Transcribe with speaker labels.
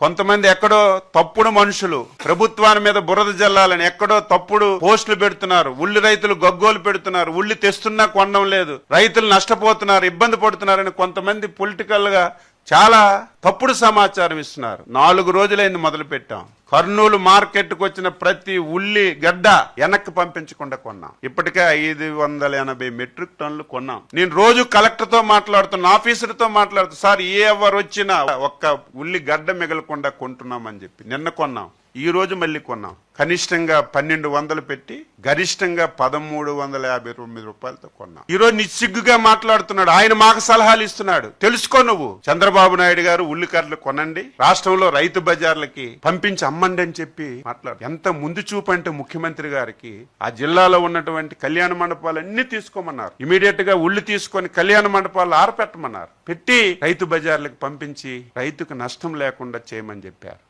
Speaker 1: కొంతమంది ఎక్కడో తప్పుడు మనుషులు ప్రభుత్వాన్ని మీద బురద జల్లాలని ఎక్కడో తప్పుడు పోస్టులు పెడుతున్నారు. ఉల్లి రైతులు గగ్గోలు పెడుతున్నారు. ఉల్లి తెస్తున్నా కొనడం లేదు, రైతులు నష్టపోతున్నారు, ఇబ్బంది పడుతున్నారని కొంతమంది పొలిటికల్ గా చాలా తప్పుడు సమాచారం ఇస్తున్నారు. 4 రోజులైంది మొదలు పెట్టాం. కర్నూలు మార్కెట్ కు వచ్చిన ప్రతి ఉల్లి గడ్డ వెనక్కి పంపించకుండా కొన్నాం. ఇప్పటికే 580 మెట్రిక్ టన్నులు కొన్నాం. నేను రోజు కలెక్టర్ తో మాట్లాడుతున్నా, ఆఫీసర్ తో మాట్లాడుతున్నా, సార్ ఎవరు వచ్చినా ఒక్క ఉల్లి గడ్డ మిగలకుండా కొంటున్నామని చెప్పి నిన్న కొన్నాం. ఈ రోజు మళ్ళీ కొన్నాం. కనిష్టంగా 1200 పెట్టి గరిష్టంగా 1359 రూపాయలతో కొన్నాం. ఈ రోజు నిస్సిగ్గుగా మాట్లాడుతున్నాడు. ఆయన మాకు సలహాలు ఇస్తున్నాడు. తెలుసుకో నువ్వు. చంద్రబాబు నాయుడు గారు ఉల్లికడ్డలు కొనండి, రాష్ట్రంలో రైతు బజార్లకి పంపించి అమ్మండి అని చెప్పి మాట్లాడు. ఎంత ముందు చూపు అంటే ముఖ్యమంత్రి గారికి ఆ జిల్లాలో ఉన్నటువంటి కళ్యాణ మండపాలన్నీ తీసుకోమన్నారు. ఇమీడియట్ గా ఉల్లి తీసుకొని కళ్యాణ మండపాలు ఆరపెట్టమన్నారు. పెట్టి రైతు బజార్లకు పంపించి రైతుకు నష్టం లేకుండా చేయమని చెప్పారు.